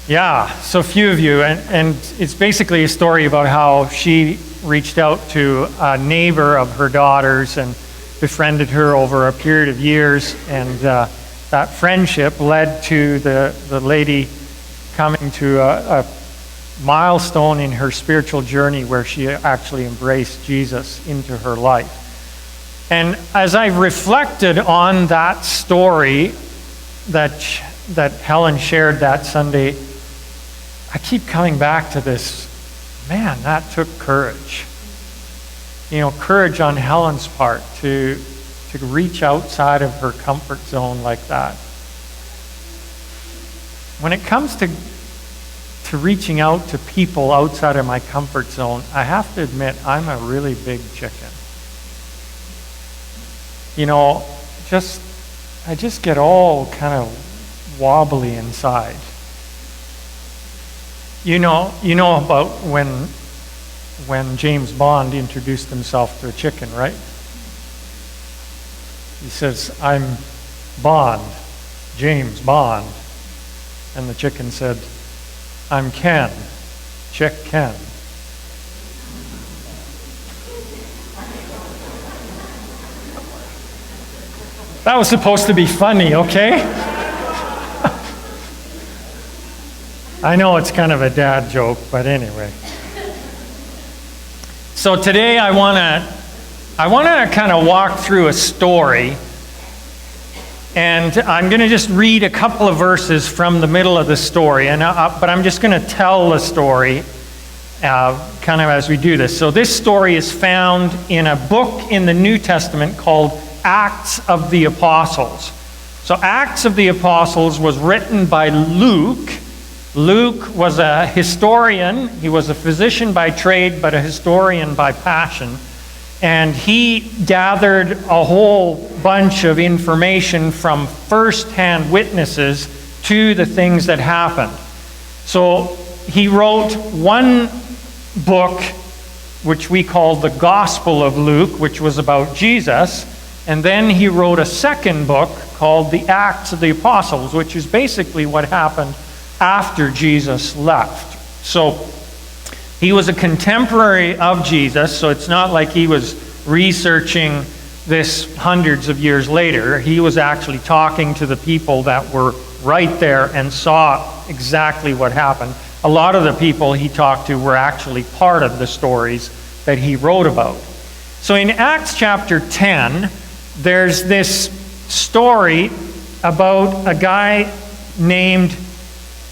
Yeah, so few of you, and it's basically a story about how she reached out to a neighbor of her daughter's and befriended her over a period of years, and that friendship led to the lady coming to a milestone in her spiritual journey where she actually embraced Jesus into her life. And as I reflected on that story that Helen shared that Sunday, I keep coming back to this, man, that took courage. Courage on Helen's part to reach outside of her comfort zone like that. When it comes to reaching out to people outside of my comfort zone, I have to admit I'm a really big chicken. I just get all kind of wobbly inside. You know about when James Bond introduced himself to a chicken, right? He says, "I'm Bond, James Bond." And the chicken said, "I'm Ken, Chick Ken." That was supposed to be funny, okay? I know it's kind of a dad joke, but anyway. So today I want to kind of walk through a story, and I'm going to just read a couple of verses from the middle of the story, but I'm just going to tell the story kind of as we do this. So this story is found in a book in the New Testament called Acts of the Apostles. So Acts of the Apostles was written by Luke. Luke was a historian. He was a physician by trade, but a historian by passion. And he gathered a whole bunch of information from first-hand witnesses to the things that happened. So he wrote one book, which we call the Gospel of Luke, which was about Jesus. And then he wrote a second book called the Acts of the Apostles, which is basically what happened after Jesus left. So he was a contemporary of Jesus, so it's not like he was researching this hundreds of years later. He was actually talking to the people that were right there and saw exactly what happened. A lot of the people he talked to were actually part of the stories that he wrote about. So in Acts chapter 10, there's this story about a guy named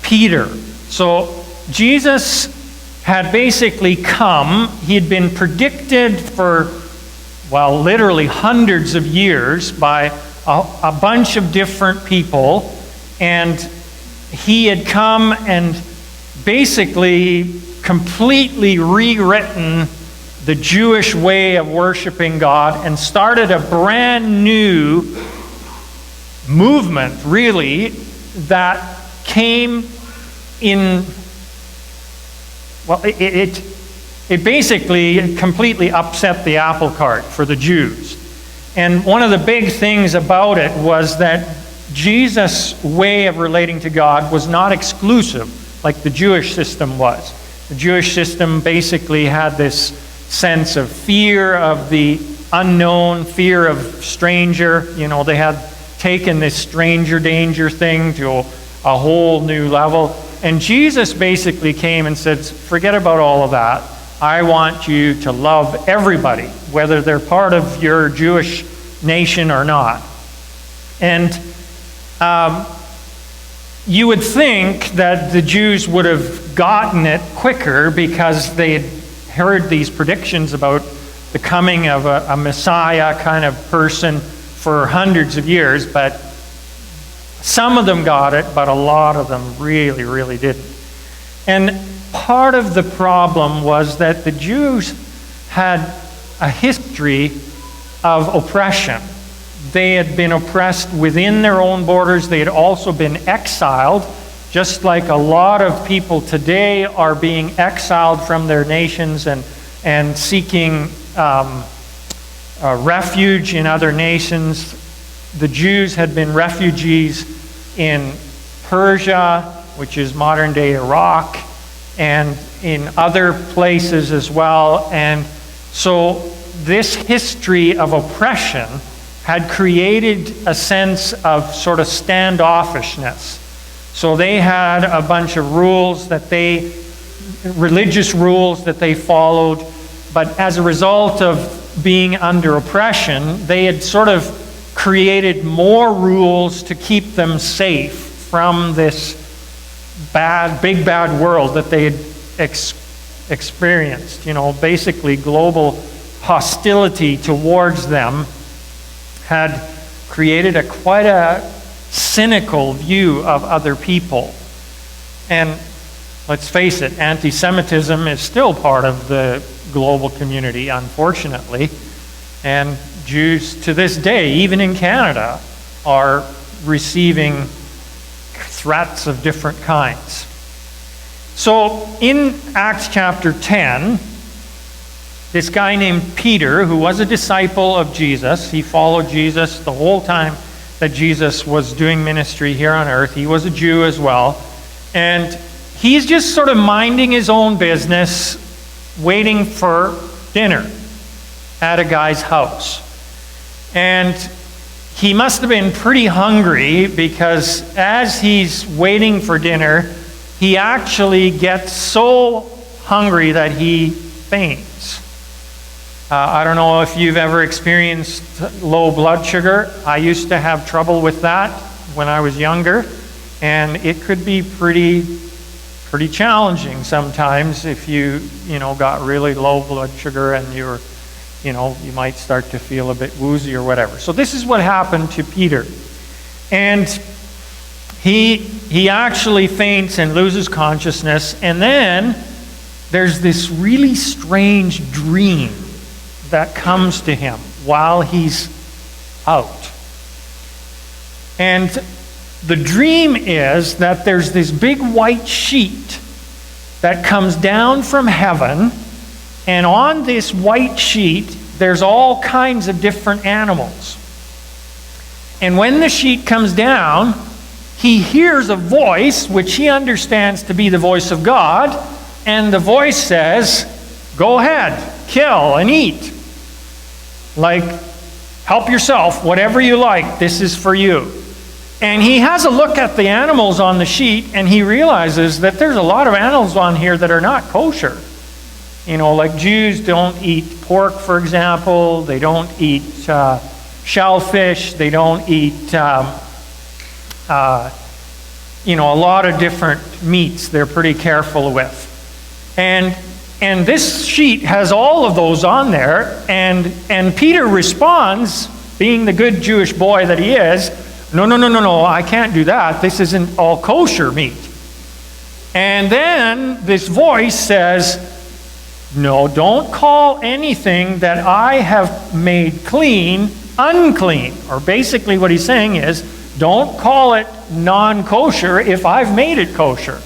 Peter. So Jesus had basically come. He had been predicted for, literally hundreds of years by a bunch of different people. And he had come and basically completely rewritten the Jewish way of worshiping God and started a brand new movement, really, that came in, it basically completely upset the apple cart for the Jews. And one of the big things about it was that Jesus' way of relating to God was not exclusive like the Jewish system was. The Jewish system basically had this sense of fear of the unknown, fear of stranger. They had taken this stranger danger thing to a whole new level. And Jesus basically came and said, forget about all of that. I want you to love everybody, whether they're part of your Jewish nation or not. And you would think that the Jews would have gotten it quicker because they had heard these predictions about the coming of a Messiah kind of person for hundreds of years, but some of them got it, but a lot of them really, really didn't. And part of the problem was that the Jews had a history of oppression. They had been oppressed within their own borders. They had also been exiled, just like a lot of people today are being exiled from their nations and seeking refuge in other nations. The Jews had been refugees in Persia, which is modern-day Iraq, and in other places as well. And so this history of oppression had created a sense of sort of standoffishness. So they had a bunch of rules religious rules that they followed, but as a result of being under oppression, they had sort of created more rules to keep them safe from this big bad world that they had experienced. Basically global hostility towards them had created quite a cynical view of other people. And let's face it, anti-Semitism is still part of the global community, unfortunately. And Jews to this day, even in Canada, are receiving threats of different kinds. So in Acts chapter 10, this guy named Peter, who was a disciple of Jesus, he followed Jesus the whole time that Jesus was doing ministry here on earth. He was a Jew as well. And he's just sort of minding his own business, waiting for dinner at a guy's house. And he must have been pretty hungry, because as he's waiting for dinner, he actually gets so hungry that he faints. I don't know if you've ever experienced low blood sugar. I used to have trouble with that when I was younger, and it could be pretty challenging sometimes if you got really low blood sugar and you might start to feel a bit woozy or whatever. So this is what happened to Peter. And he actually faints and loses consciousness, and then there's this really strange dream that comes to him while he's out. And the dream is that there's this big white sheet that comes down from heaven, and on this white sheet there's all kinds of different animals. And when the sheet comes down, he hears a voice which he understands to be the voice of God, and the voice says, "Go ahead, kill and eat. Like, help yourself, whatever you like, this is for you." And he has a look at the animals on the sheet, and he realizes that there's a lot of animals on here that are not kosher. Like Jews don't eat pork, for example. They don't eat shellfish. They don't eat, a lot of different meats they're pretty careful with. And this sheet has all of those on there, and Peter responds, being the good Jewish boy that he is, No, I can't do that. This isn't all kosher meat. And then this voice says, "No, don't call anything that I have made clean unclean." Or basically what he's saying is, don't call it non-kosher if I've made it kosher.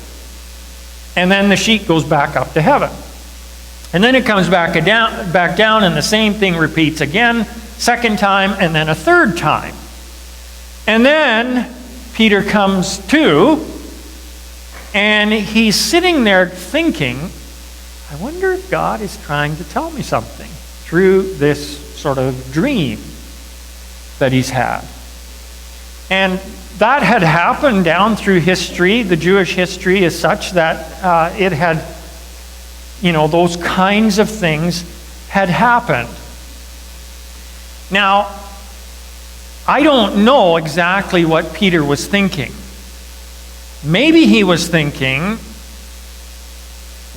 And then the sheet goes back up to heaven. And then it comes back down, and the same thing repeats again, second time, and then a third time. And then Peter comes to, and he's sitting there thinking, I wonder if God is trying to tell me something through this sort of dream that he's had. And that had happened down through history. The Jewish history is such that it had, those kinds of things had happened. Now, I don't know exactly what Peter was thinking. Maybe he was thinking,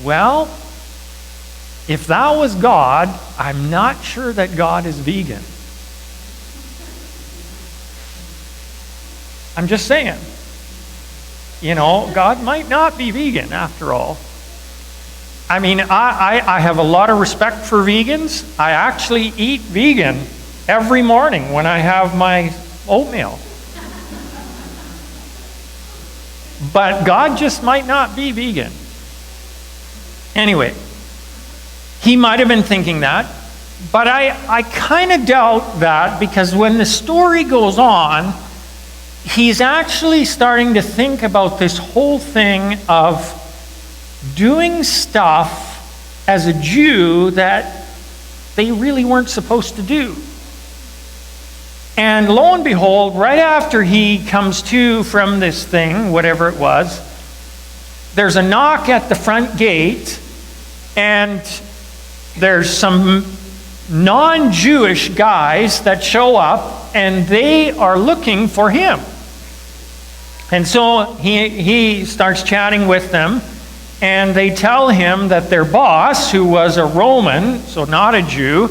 well, if that was God, I'm not sure that God is vegan. I'm just saying. God might not be vegan after all. I mean, I have a lot of respect for vegans. I actually eat vegan every morning when I have my oatmeal. But God just might not be vegan. Anyway, he might have been thinking that, but I kind of doubt that, because when the story goes on, he's actually starting to think about this whole thing of doing stuff as a Jew that they really weren't supposed to do. And lo and behold, right after he comes to from this thing, whatever it was, there's a knock at the front gate, and there's some non-Jewish guys that show up, and they are looking for him. And so he starts chatting with them, and they tell him that their boss, who was a Roman, so not a Jew,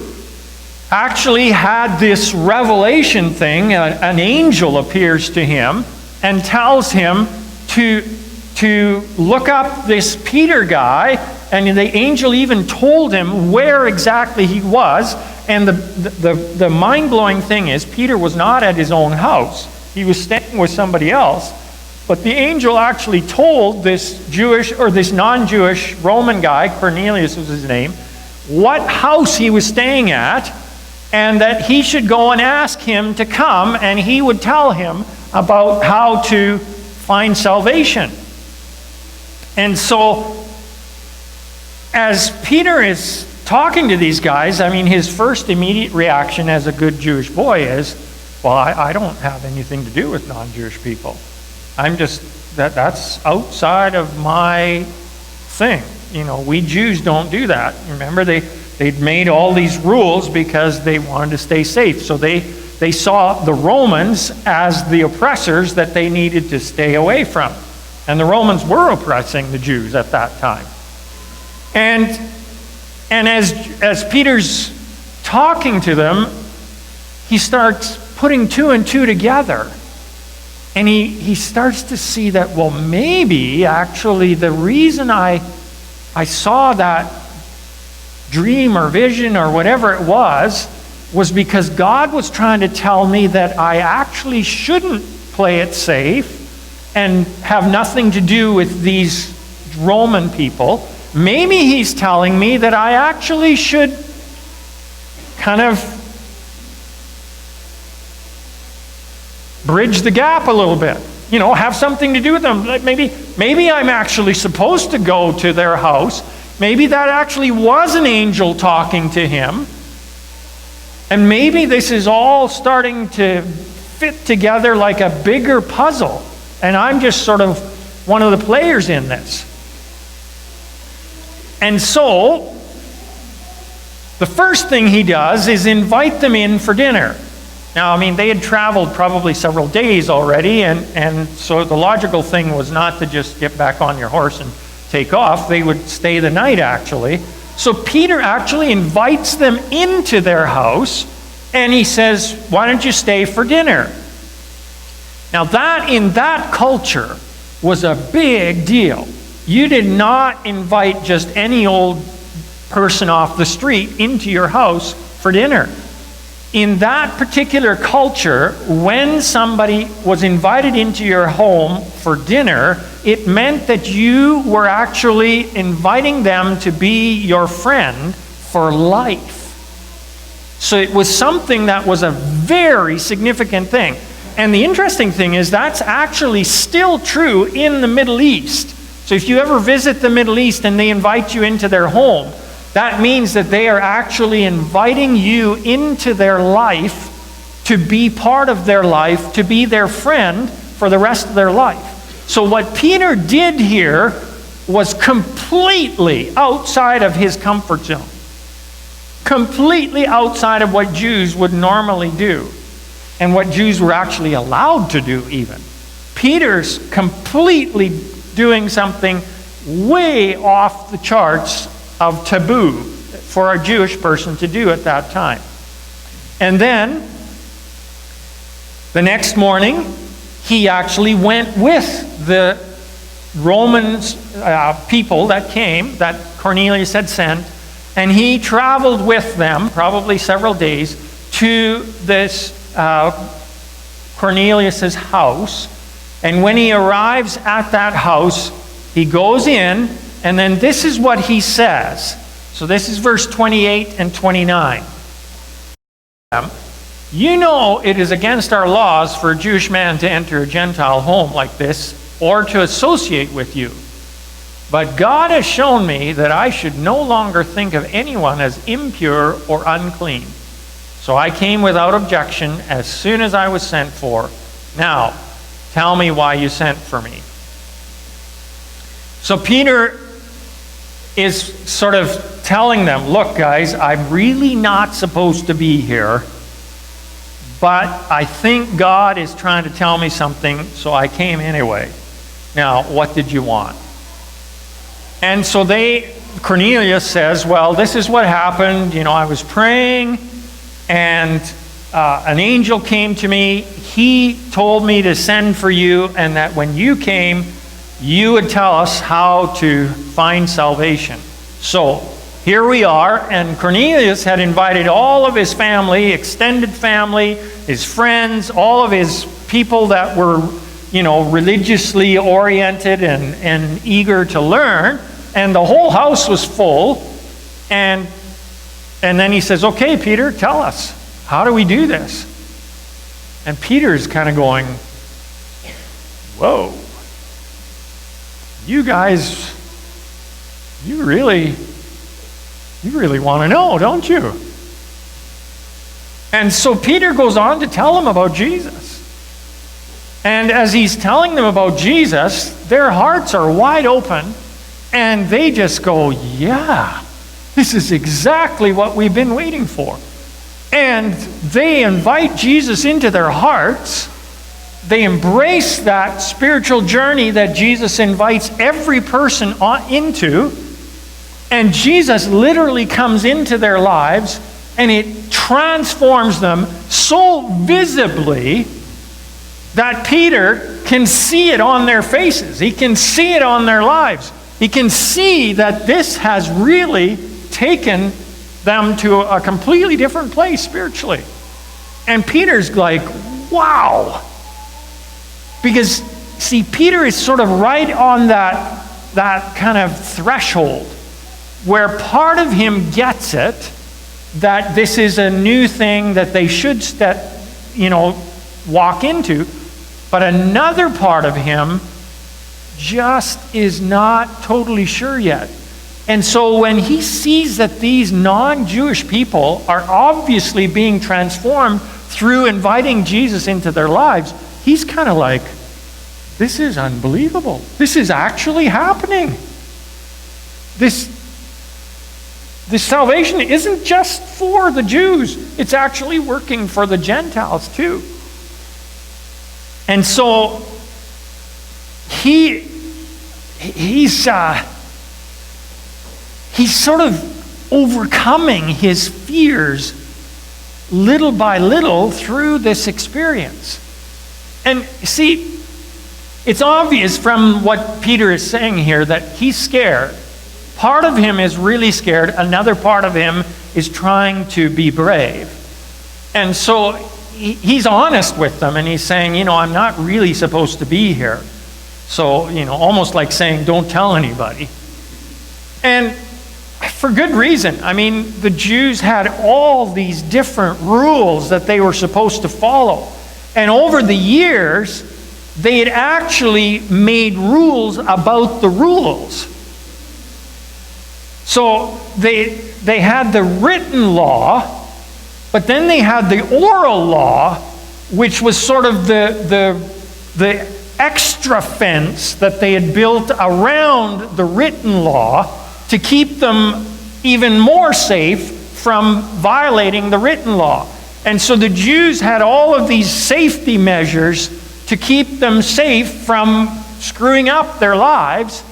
actually had this revelation thing. An angel appears to him and tells him to look up this Peter guy, and the angel even told him where exactly he was. And the mind-blowing thing is, Peter was not at his own house. He was staying with somebody else. But the angel actually told this Jewish, or this non-Jewish Roman guy, Cornelius was his name, what house he was staying at, and that he should go and ask him to come, and he would tell him about how to find salvation. And so, as Peter is talking to these guys, I mean, his first immediate reaction as a good Jewish boy is, well, I don't have anything to do with non-Jewish people. I'm just, that's outside of my thing. You know, we Jews don't do that. Remember, they'd made all these rules because they wanted to stay safe. So they saw the Romans as the oppressors that they needed to stay away from. And the Romans were oppressing the Jews at that time. And as Peter's talking to them, he starts putting two and two together. And he starts to see that, well, maybe actually the reason I saw that dream or vision or whatever it was because God was trying to tell me that I actually shouldn't play it safe and have nothing to do with these Roman people. Maybe he's telling me that I actually should kind of bridge the gap a little bit. You know, have something to do with them. Maybe I'm actually supposed to go to their house. Maybe that actually was an angel talking to him. And maybe this is all starting to fit together like a bigger puzzle. And I'm just sort of one of the players in this. And so, the first thing he does is invite them in for dinner. Now, I mean, they had traveled probably several days already, and so the logical thing was not to just get back on your horse and take off. They would stay the night, actually. So Peter actually invites them into their house, and he says, why don't you stay for dinner? Now, that in that culture was a big deal. You did not invite just any old person off the street into your house for dinner. In that particular culture, when somebody was invited into your home for dinner, it meant that you were actually inviting them to be your friend for life. So it was something that was a very significant thing. And the interesting thing is that's actually still true in the Middle East. So if you ever visit the Middle East and they invite you into their home, that means that they are actually inviting you into their life to be part of their life, to be their friend for the rest of their life. So what Peter did here was completely outside of his comfort zone. Completely outside of what Jews would normally do, and what Jews were actually allowed to do even. Peter's completely doing something way off the charts of taboo for a Jewish person to do at that time. And then, the next morning, he actually went with the Romans people that came, that Cornelius had sent, and he traveled with them, probably several days, to this Cornelius's house. And when he arrives at that house, he goes in, and then this is what he says. So this is verse 28 and 29. You know it is against our laws for a Jewish man to enter a Gentile home like this or to associate with you. But God has shown me that I should no longer think of anyone as impure or unclean. So I came without objection as soon as I was sent for. Now, tell me why you sent for me." So Peter is sort of telling them, "Look, guys, I'm really not supposed to be here, but I think God is trying to tell me something, so I came anyway. Now, what did you want?" And so Cornelius says, "Well, this is what happened. I was praying, and an angel came to me. He told me to send for you, and that when you came, you would tell us how to find salvation." So here we are, and Cornelius had invited all of his family, extended family, his friends, all of his people that were, religiously oriented and eager to learn, and the whole house was full. And then he says, "Okay, Peter, tell us, how do we do this?" And Peter's kind of going, "Whoa, you guys, you really want to know, don't you?" And so Peter goes on to tell them about Jesus. And as he's telling them about Jesus, their hearts are wide open, and they just go, "Yeah, this is exactly what we've been waiting for." And they invite Jesus into their hearts. They embrace that spiritual journey that Jesus invites every person into. And Jesus literally comes into their lives, and it transforms them so visibly that Peter can see it on their faces. He can see it on their lives. He can see that this has really taken them to a completely different place spiritually. And Peter's like, "Wow." Because, see, Peter is sort of right on that kind of threshold where part of him gets it, that this is a new thing that they should walk into, but another part of him just is not totally sure yet. And so when he sees that these non-Jewish people are obviously being transformed through inviting Jesus into their lives, he's kind of like, "This is unbelievable. This is actually happening. This salvation isn't just for the Jews. It's actually working for the Gentiles too." And so he's sort of overcoming his fears little by little through this experience. And see, it's obvious from what Peter is saying here that he's scared. Part of him is really scared. Another part of him is trying to be brave. And so he's honest with them, and he's saying, "I'm not really supposed to be here." So, almost like saying, "Don't tell anybody." And for good reason. I mean, the Jews had all these different rules that they were supposed to follow. And over the years, they had actually made rules about the rules. So they had the written law, but then they had the oral law, which was sort of the extra fence that they had built around the written law to keep them even more safe from violating the written law. And so the Jews had all of these safety measures to keep them safe from screwing up their lives.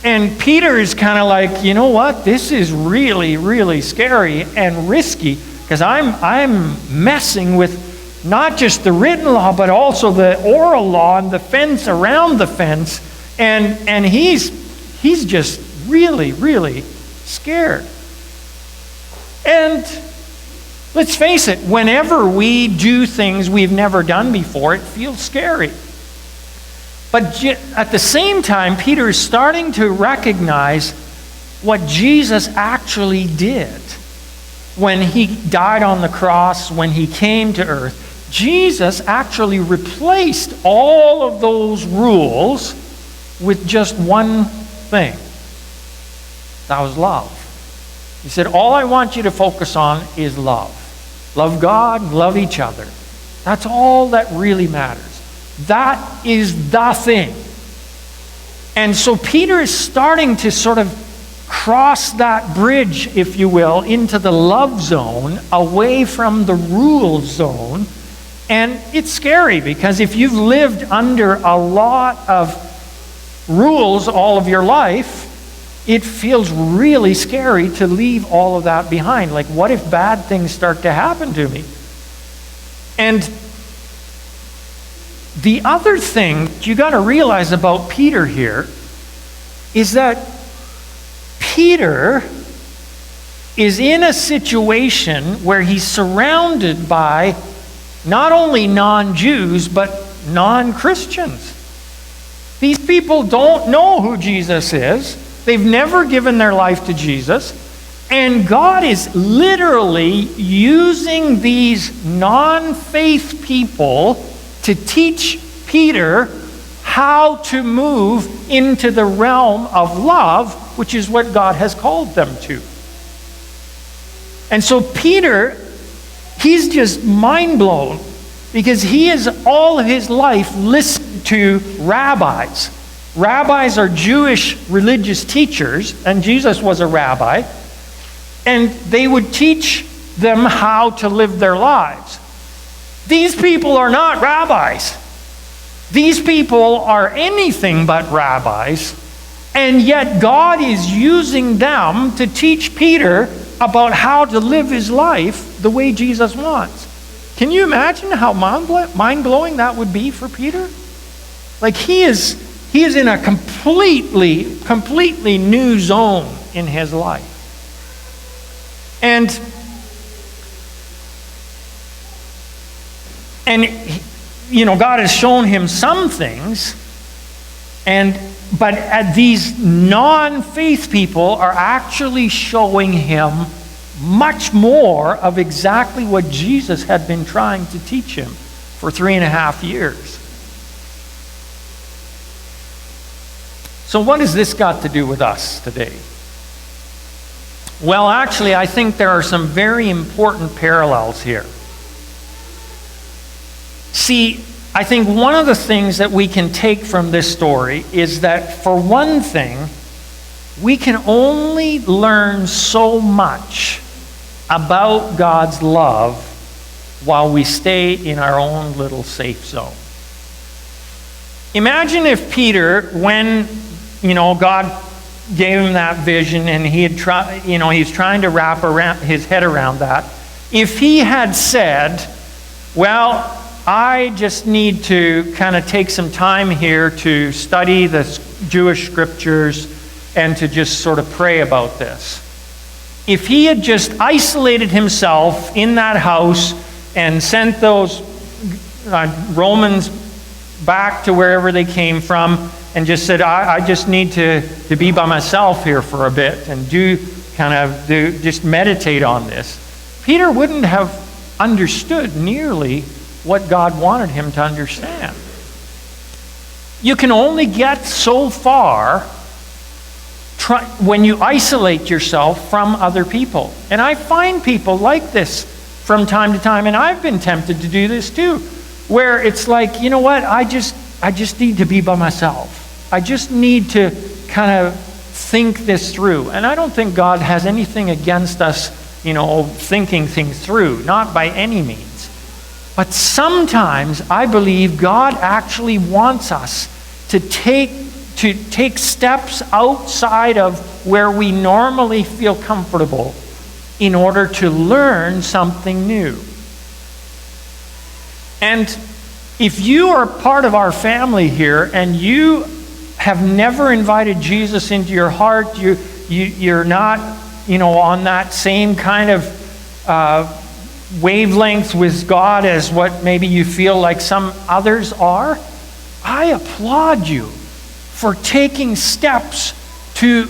And Peter is kind of like, "You know what? This is really, really scary and risky, because I'm messing with not just the written law, but also the oral law and the fence around the fence." And he's just really, really scared. And let's face it, whenever we do things we've never done before, it feels scary. But at the same time, Peter is starting to recognize what Jesus actually did. when he died on the cross, when he came to earth, Jesus actually replaced all of those rules with just one thing. That was love. He said, all I want you to focus on is love. Love God, love each other. That's all that really matters. That is the thing. And so Peter is starting to sort of cross that bridge, if you will, into the love zone, away from the rule zone. And it's scary because if you've lived under a lot of rules all of your life, it feels really scary to leave all of that behind. Like, what if bad things start to happen to me? And the other thing you got to realize about Peter here is that Peter is in a situation where he's surrounded by not only non-Jews, but non-Christians. These people don't know who Jesus is. They've never given their life to Jesus. And God is literally using these non-faith people to teach Peter how to move into the realm of love, which is what God has called them to. And so Peter, he's just mind blown because he has all of his life listened to rabbis. Rabbis are Jewish religious teachers, and Jesus was a rabbi, and they would teach them how to live their lives. These people are not rabbis. These people are anything but rabbis, and yet God is using them to teach Peter about how to live his life the way Jesus wants. Can you imagine how mind-blowing that would be for Peter? Like he is in a completely new zone in his life. And you know, God has shown him some things, but these non-faith people are actually showing him much more of exactly what Jesus had been trying to teach him for 3.5 years. So what has this got to do with us today? Well, actually, I think there are some very important parallels here. See, I think one of the things that we can take from this story is that, for one thing, we can only learn so much about God's love while we stay in our own little safe zone. Imagine if Peter, when God gave him that vision and he's trying to wrap his head around that, if he had said, well, I just need to kind of take some time here to study the Jewish scriptures and to just sort of pray about this. If he had just isolated himself in that house and sent those Romans back to wherever they came from and just said, I just need to be by myself here for a bit and just meditate on this, Peter wouldn't have understood nearly what God wanted him to understand. You can only get so far when you isolate yourself from other people. And I find people like this from time to time, and I've been tempted to do this too, where it's like, you know what, I just need to be by myself. I just need to kind of think this through. And I don't think God has anything against us, thinking things through, not by any means. But sometimes I believe God actually wants us to take steps outside of where we normally feel comfortable in order to learn something new. And if you are part of our family here and you have never invited Jesus into your heart, you're not, on that same kind of wavelength with God as what maybe you feel like some others are, I applaud you for taking steps to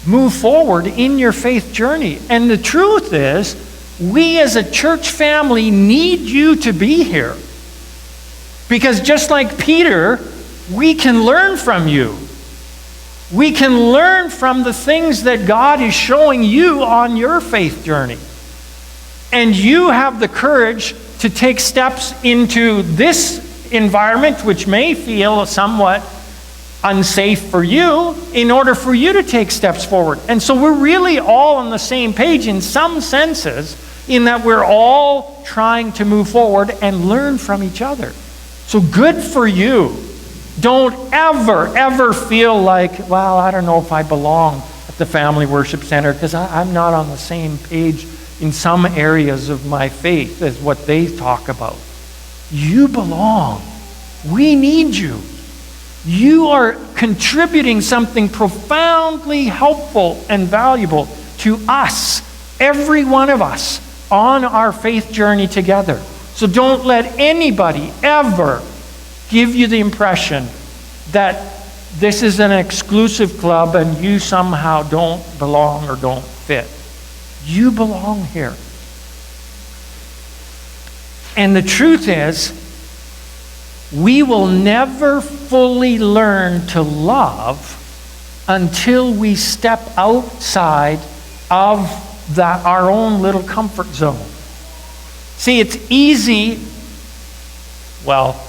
move forward in your faith journey. And the truth is, we as a church family need you to be here. Because just like Peter, we can learn from you. We can learn from the things that God is showing you on your faith journey. And you have the courage to take steps into this environment, which may feel somewhat unsafe for you, in order for you to take steps forward. And so we're really all on the same page in some senses, in that we're all trying to move forward and learn from each other. So good for you. Don't ever feel like, well, I don't know if I belong at the Family Worship Center because I'm not on the same page in some areas of my faith as what they talk about. You belong. We need you. You are contributing something profoundly helpful and valuable to us, every one of us, on our faith journey together. So don't let anybody ever give you the impression that this is an exclusive club and you somehow don't belong or don't fit. You belong here. And the truth is, we will never fully learn to love until we step outside of our own little comfort zone. See, it's easy, well,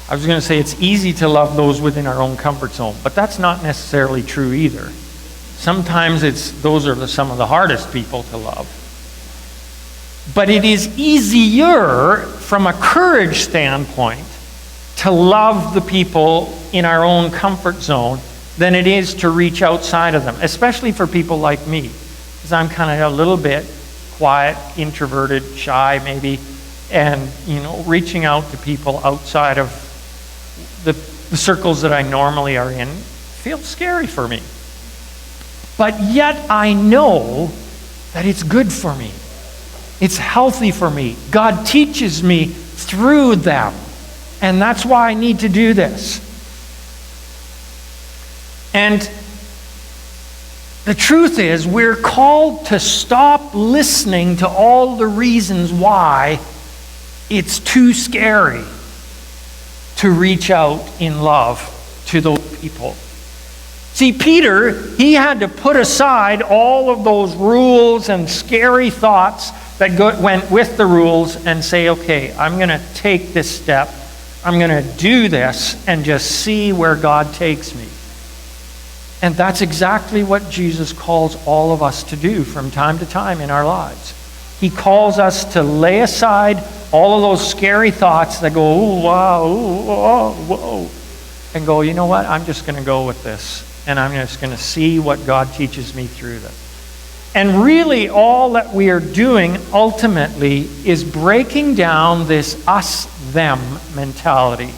I was going to say it's easy to love those within our own comfort zone, but that's not necessarily true either. Sometimes those are some of the hardest people to love. But it is easier from a courage standpoint to love the people in our own comfort zone than it is to reach outside of them, especially for people like me, because I'm kind of a little bit quiet, introverted, shy maybe, and reaching out to people outside of the circles that I normally are in feels scary for me. But yet I know that it's good for me. It's healthy for me. God teaches me through them. And that's why I need to do this. And the truth is, we're called to stop listening to all the reasons why it's too scary to reach out in love to those people. See, Peter, he had to put aside all of those rules and scary thoughts that went with the rules and say, okay, I'm going to take this step. I'm going to do this and just see where God takes me. And that's exactly what Jesus calls all of us to do from time to time in our lives. He calls us to lay aside all of those scary thoughts that go, oh, wow, oh, whoa, and go, you know what? I'm just going to go with this. And I'm just going to see what God teaches me through this. And really all that we are doing ultimately is breaking down this us-them mentality.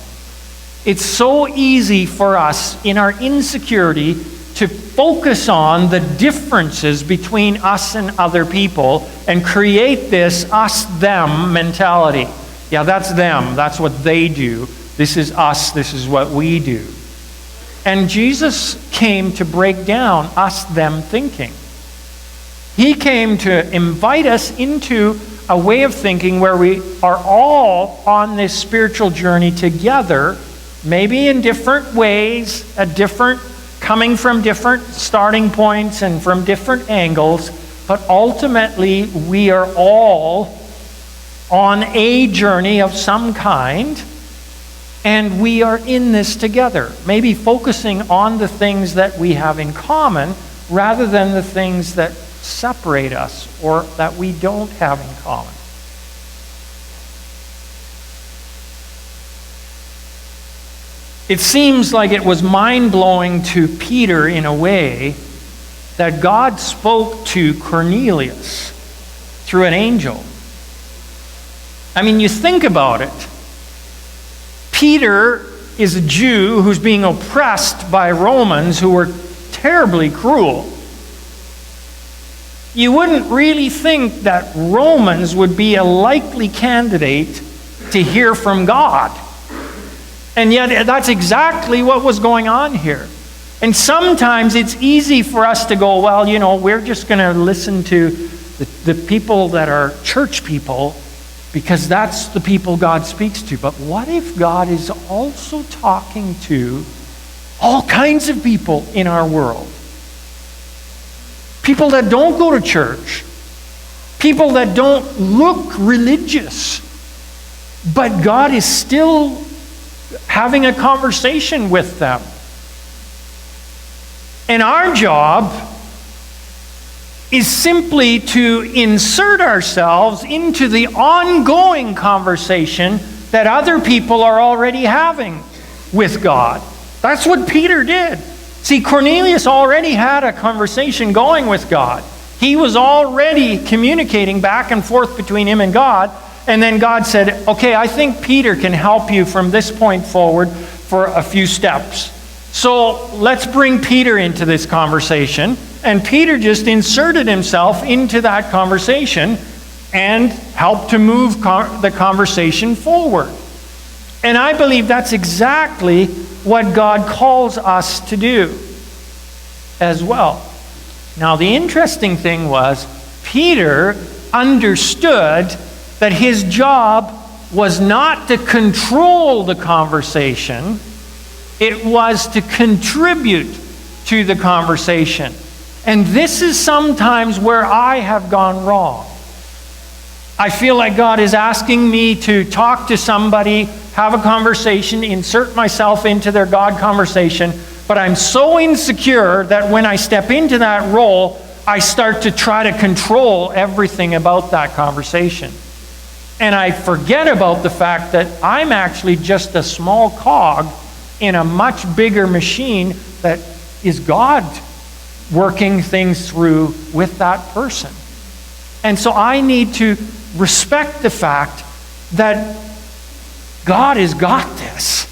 It's so easy for us in our insecurity to focus on the differences between us and other people and create this us-them mentality. Yeah, that's them. That's what they do. This is us. This is what we do. And Jesus came to break down us-them thinking. He came to invite us into a way of thinking where we are all on this spiritual journey together, maybe in different ways, coming from different starting points and from different angles, but ultimately we are all on a journey of some kind, and we are in this together, maybe focusing on the things that we have in common rather than the things that separate us or that we don't have in common. It seems like it was mind-blowing to Peter in a way that God spoke to Cornelius through an angel. I mean, you think about it. Peter is a Jew who's being oppressed by Romans who were terribly cruel. You wouldn't really think that Romans would be a likely candidate to hear from God. And yet that's exactly what was going on here. And sometimes it's easy for us to go, well, we're just going to listen to the people that are church people, because that's the people God speaks to. But what if God is also talking to all kinds of people in our world? People that don't go to church. People that don't look religious. But God is still having a conversation with them. And our job is simply to insert ourselves into the ongoing conversation that other people are already having with God. That's what Peter did. See, Cornelius already had a conversation going with God. He was already communicating back and forth between him and God. And then God said, okay, I think Peter can help you from this point forward for a few steps. So let's bring Peter into this conversation. And Peter just inserted himself into that conversation and helped to move the conversation forward. And I believe that's exactly what God calls us to do as well. Now, the interesting thing was, Peter understood that his job was not to control the conversation, it was to contribute to the conversation. And this is sometimes where I have gone wrong. I feel like God is asking me to talk to somebody, have a conversation, insert myself into their God conversation, but I'm so insecure that when I step into that role, I start to try to control everything about that conversation. And I forget about the fact that I'm actually just a small cog in a much bigger machine that is God working things through with that person. And so I need to respect the fact that God has got this.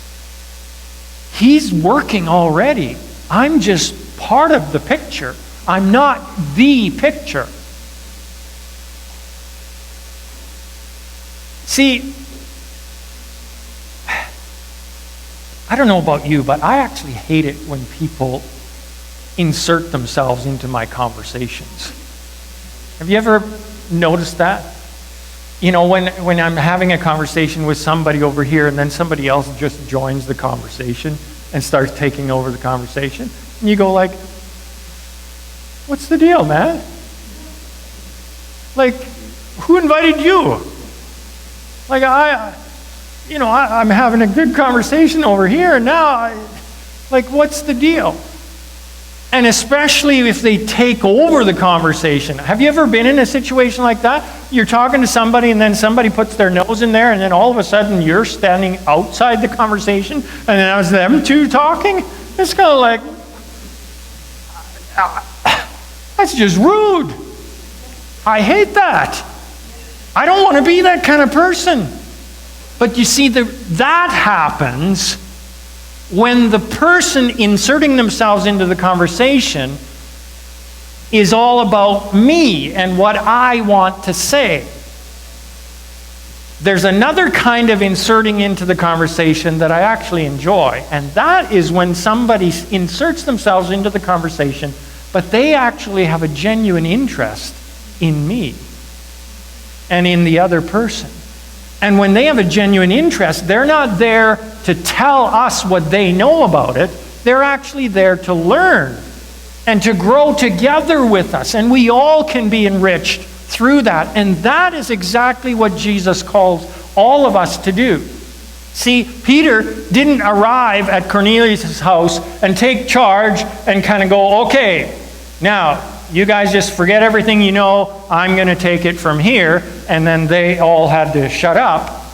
He's working already. I'm just part of the picture. I'm not the picture. See, I don't know about you, but I actually hate it when people insert themselves into my conversations. Have you ever noticed that? You know, when I'm having a conversation with somebody over here and then somebody else just joins the conversation and starts taking over the conversation, and you go like, what's the deal, man? Like, who invited you? Like, I'm having a good conversation over here, and now, what's the deal? And especially if they take over the conversation. Have you ever been in a situation like that? You're talking to somebody, and then somebody puts their nose in there, and then all of a sudden you're standing outside the conversation, and then it's them two talking? It's kind of like, that's just rude. I hate that. I don't want to be that kind of person. But you see, that happens when the person inserting themselves into the conversation is all about me and what I want to say. There's another kind of inserting into the conversation that I actually enjoy, and that is when somebody inserts themselves into the conversation, but they actually have a genuine interest in me and in the other person. And when they have a genuine interest, they're not there to tell us what they know about it. They're actually there to learn and to grow together with us. And we all can be enriched through that. And that is exactly what Jesus calls all of us to do. See, Peter didn't arrive at Cornelius' house and take charge and kind of go, okay, now, you guys just forget everything you know. I'm going to take it from here. And then they all had to shut up.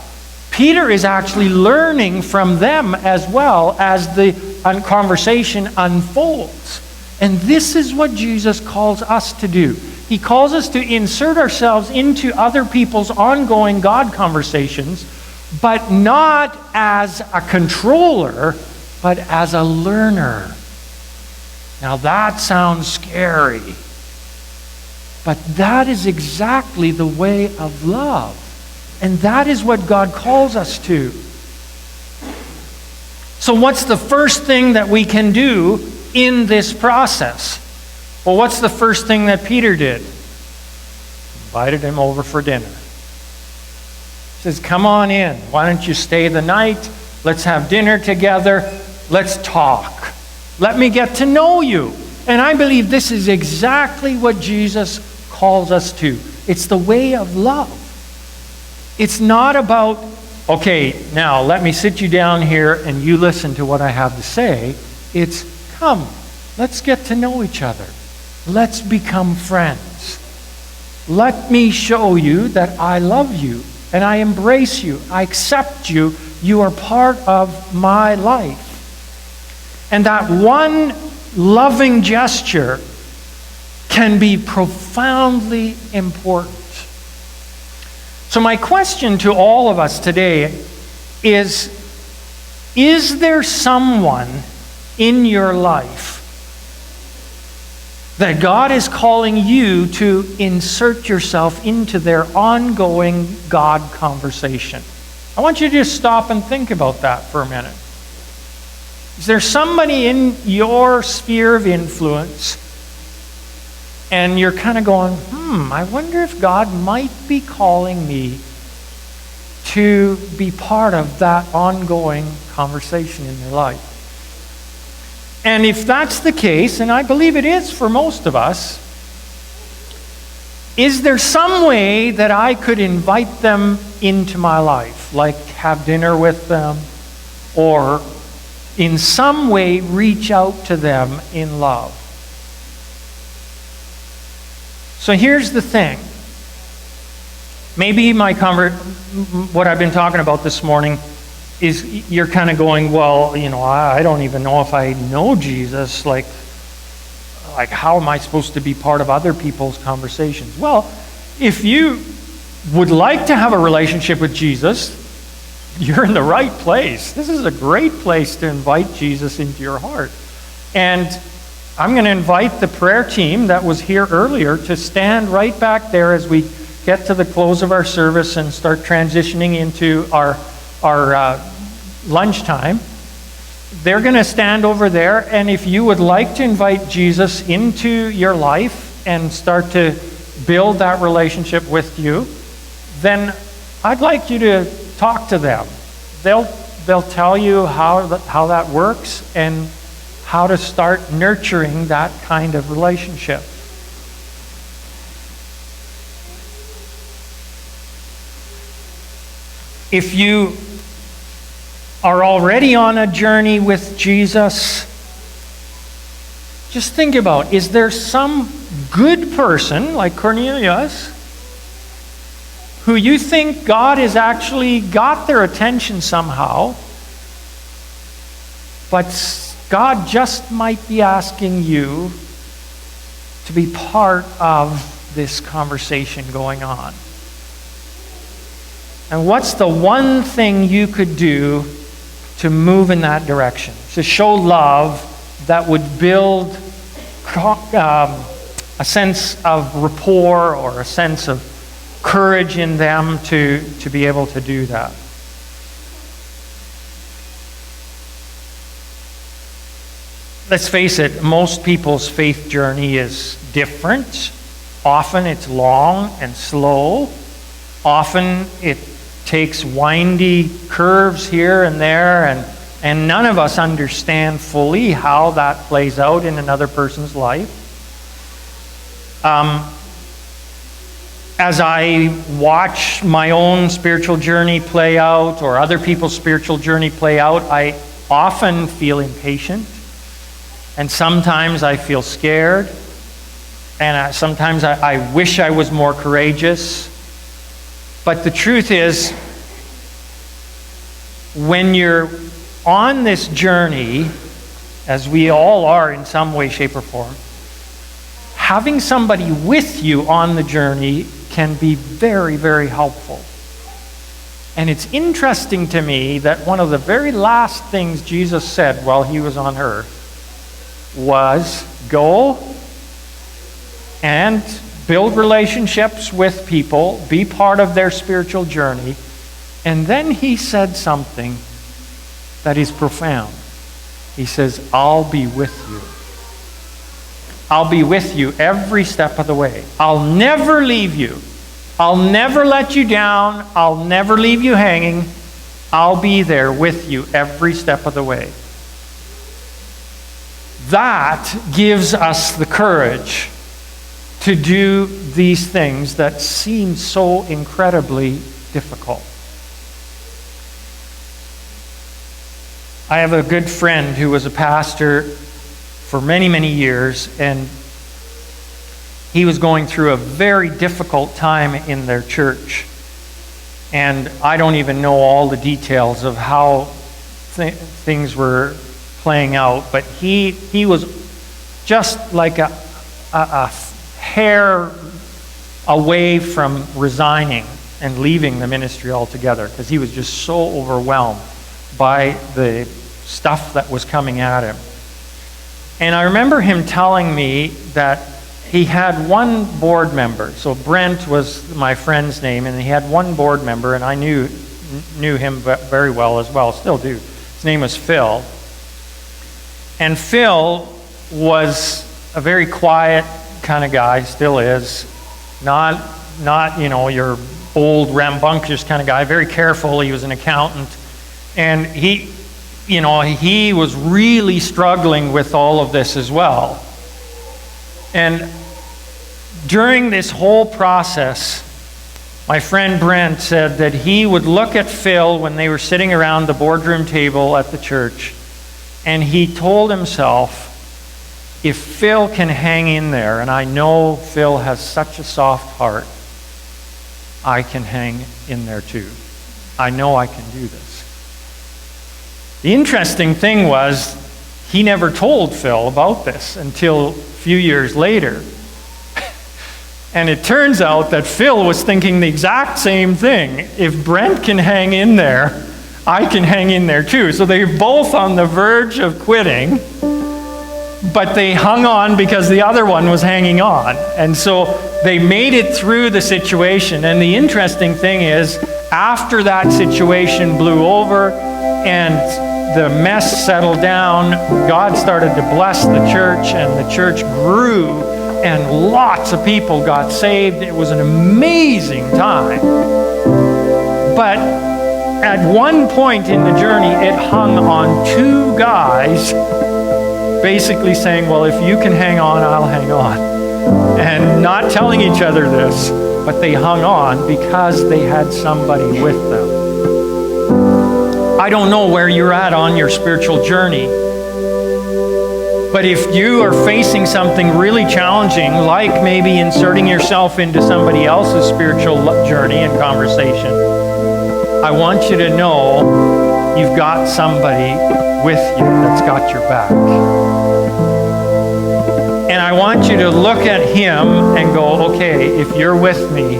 Peter is actually learning from them as well as the conversation unfolds. And this is what Jesus calls us to do. He calls us to insert ourselves into other people's ongoing God conversations, but not as a controller, but as a learner. Now that sounds scary, but that is exactly the way of love. And that is what God calls us to. So what's the first thing that we can do in this process? Well, what's the first thing that Peter did? Invited him over for dinner. He says, come on in. Why don't you stay the night? Let's have dinner together. Let's talk. Let me get to know you. And I believe this is exactly what Jesus calls us to. It's the way of love. It's not about, okay, now let me sit you down here and you listen to what I have to say. It's, come, let's get to know each other. Let's become friends. Let me show you that I love you and I embrace you. I accept you. You are part of my life. And that one loving gesture can be profoundly important. So my question to all of us today is there someone in your life that God is calling you to insert yourself into their ongoing God conversation? I want you to just stop and think about that for a minute. Is there somebody in your sphere of influence and you're kind of going, I wonder if God might be calling me to be part of that ongoing conversation in their life? And if that's the case, and I believe it is for most of us, is there some way that I could invite them into my life? Like have dinner with them, or in some way reach out to them in love? So here's the thing. Maybe what I've been talking about this morning is you're kind of going, well, I don't even know if I know Jesus. Like how am I supposed to be part of other people's conversations? Well, if you would like to have a relationship with Jesus, you're in the right place. This is a great place to invite Jesus into your heart. And I'm going to invite the prayer team that was here earlier to stand right back there as we get to the close of our service and start transitioning into our lunchtime. They're going to stand over there, and if you would like to invite Jesus into your life and start to build that relationship with you, then I'd like you to talk to them. They'll tell you how that works and how to start nurturing that kind of relationship. If you are already on a journey with Jesus, just think about, is there some good person like Cornelius who you think God has actually got their attention somehow, but God just might be asking you to be part of this conversation going on? And what's the one thing you could do to move in that direction, to show love that would build a sense of rapport or a sense of courage in them to be able to do that? Let's face it, most people's faith journey is different. Often it's long and slow. Often it takes windy curves here and there, and none of us understand fully how that plays out in another person's life. As I watch my own spiritual journey play out, or other people's spiritual journey play out, I often feel impatient, and sometimes I feel scared, and sometimes I wish I was more courageous. But the truth is, when you're on this journey, as we all are in some way, shape, or form, having somebody with you on the journey can be very, very helpful. And it's interesting to me that one of the very last things Jesus said while he was on earth was, go and build relationships with people, be part of their spiritual journey. And then he said something that is profound. He says, I'll be with you. I'll be with you every step of the way. I'll never leave you. I'll never let you down. I'll never leave you hanging. I'll be there with you every step of the way. That gives us the courage to do these things that seem so incredibly difficult. I have a good friend who was a pastor for many, many years, and he was going through a very difficult time in their church. And I don't even know all the details of how things were playing out, but he was just like a hair away from resigning and leaving the ministry altogether, because he was just so overwhelmed by the stuff that was coming at him. And I remember him telling me that he had one board member. So Brent was my friend's name, and he had one board member, and I knew him very well as well, still do. His name was Phil. And Phil was a very quiet kind of guy, still is. Not your old rambunctious kind of guy, very careful. He was an accountant. And he was really struggling with all of this as well. And during this whole process, my friend Brent said that he would look at Phil when they were sitting around the boardroom table at the church, and he told himself, if Phil can hang in there, and I know Phil has such a soft heart, I can hang in there too. I know I can do this. The interesting thing was, he never told Phil about this until a few years later. And it turns out that Phil was thinking the exact same thing. If Brent can hang in there, I can hang in there too. So they were both on the verge of quitting, but they hung on because the other one was hanging on. And so they made it through the situation. And the interesting thing is, after that situation blew over and the mess settled down, God started to bless the church, and the church grew, and lots of people got saved. It was an amazing time. But at one point in the journey, it hung on two guys basically saying, well, if you can hang on, I'll hang on. And not telling each other this, but they hung on because they had somebody with them. I don't know where you're at on your spiritual journey, but if you are facing something really challenging, like maybe inserting yourself into somebody else's spiritual journey and conversation, I want you to know you've got somebody with you that's got your back. And I want you to look at him and go, okay, if you're with me,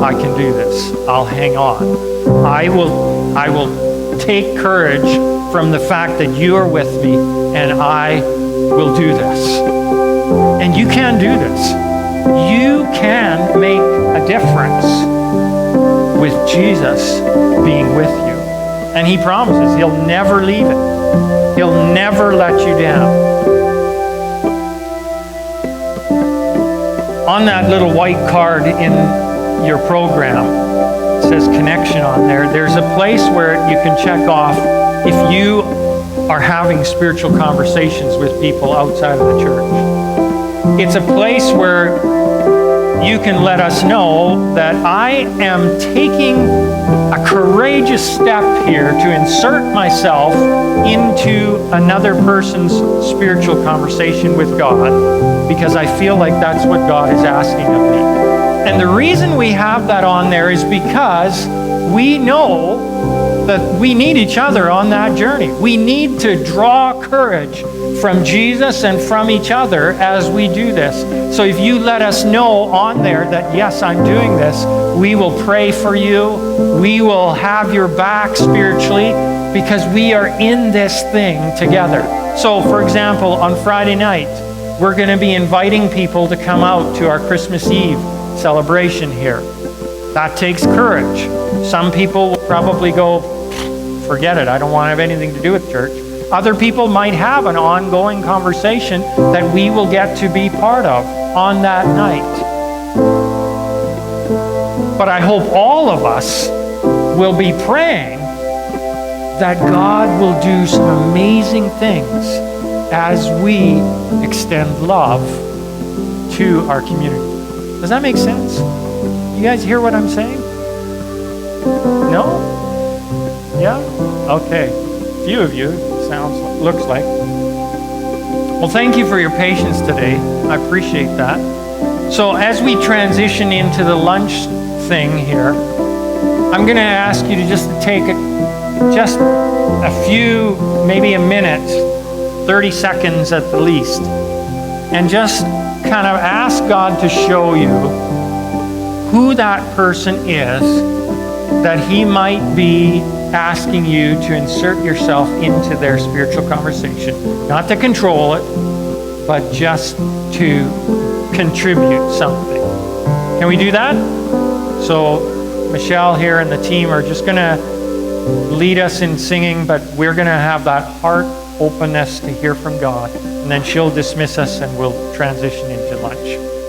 I can do this. I'll hang on. I will take courage from the fact that you are with me, and I will do this. And you can do this. You can make a difference with Jesus being with you. And he promises he'll never leave it. He'll never let you down. On that little white card in your program, it says connection on there. There's a place where you can check off if you are having spiritual conversations with people outside of the church. It's a place where you can let us know that I am taking a courageous step here to insert myself into another person's spiritual conversation with God, because I feel like that's what God is asking of me. And the reason we have that on there is because we know that we need each other on that journey. We need to draw courage from Jesus and from each other as we do this. So if you let us know on there that, yes, I'm doing this, we will pray for you. We will have your back spiritually, because we are in this thing together. So, for example, on Friday night, we're going to be inviting people to come out to our Christmas Eve celebration here. That takes courage. Some people will probably go, forget it, I don't want to have anything to do with church. Other people might have an ongoing conversation that we will get to be part of on that night. But I hope all of us will be praying that God will do some amazing things as we extend love to our community. Does that make sense? You guys hear what I'm saying? No? Yeah? Okay. A few of you, looks like. Well, thank you for your patience today. I appreciate that. So as we transition into the lunch thing here, I'm going to ask you to just take just a few, maybe a minute, 30 seconds at the least, and just kind of ask God to show you who that person is that He might be asking you to insert yourself into their spiritual conversation. Not to control it, but just to contribute something. Can we do that? So Michelle here and the team are just going to lead us in singing, but we're going to have that heart openness to hear from God. And then she'll dismiss us and we'll transition into lunch.